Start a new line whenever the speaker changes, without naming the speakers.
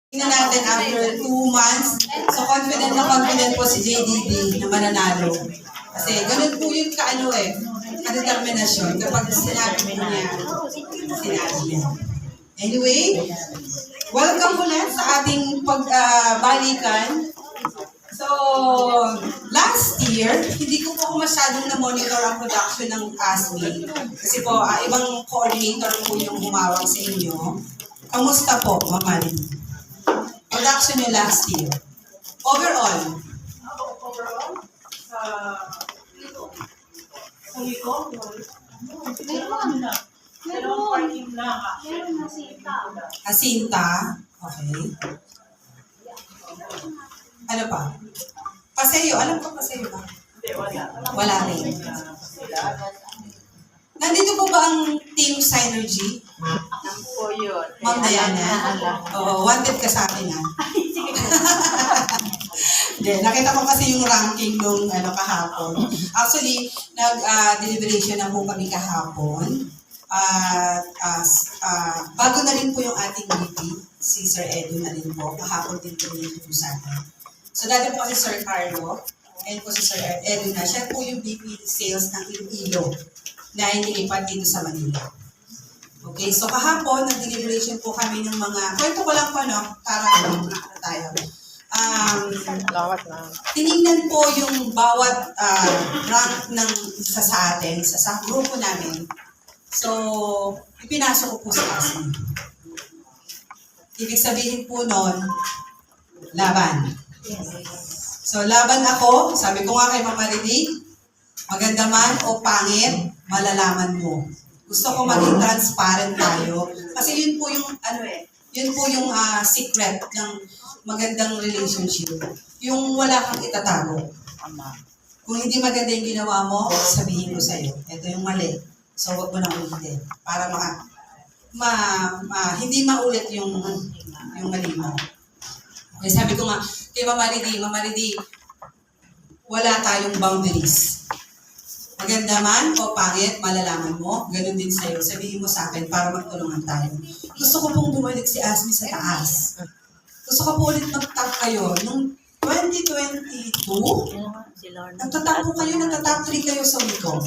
Tingnan natin after 2 months. So confident na confident po si JDB na mananalo. Kasi ganun po yung kadeterminasyon kapag sinabi po niya, sinabi niya. Anyway, welcome ulit sa ating pagbalikan. So, last year, hindi ko po masyadong na-monitor ang production ng ASME. Kasi po, ibang coordinator po yung humawak sa inyo. Kamusta po, Ma'am Marie? Production niyo last year. Overall.
Overall, sa liko,
Meron na
Jacinta. Okay. Ano pa? Paseo. Alam ko paseo ba?
Hindi, wala.
Wala rin. Nandito po ba ang Team Synergy?
Ang po yun.
Ma'am Diana? Oo, wanted ka sa akin ha. Hindi, nakita ko kasi yung ranking nung kahapon. Actually, nag-deliberation na po kami kahapon. Bago na rin po yung ating VP, si Sir Edu na rin po. Kahapon din po yung po sa atin. So dati po kasi Sir Carlo, and po si Sir Edu na. Siya po yung VP Sales ng Iloilo na inilipat dito sa Manila. Okay, so kahapon, nag-deliberation po kami ng mga, kwento ko lang po, no? Para tayo. Tinignan po yung bawat rank ng isa sa atin, sa grupo namin. So, ipinasok ko po sa ASME. Ibig sabihin po nun, laban. So, laban ako, sabi ko nga kay Mama Ridi, maganda man o pangit, malalaman mo. Gusto ko maging transparent tayo. Kasi yun po yung, yun po yung secret ng magandang relationship. Yung wala kang itatago. Kung hindi maganda yung ginawa mo, sabihin ko sa'yo, ito yung mali. So, wag mo na ulitin. Para hindi maulit yung mali mo. Okay, sabi ko nga, kay Mama Ridi, wala tayong boundaries. Maganda man o pangit, malalaman mo, ganun din sa'yo. Sabihin mo sa akin para magtulungan tayo. Gusto ko pong bumalik si ASME sa taas. Gusto ko po ulit mag-top kayo. Nung 2022, nagtatap po kayo, nagtatap 3 kayo sa Wiko.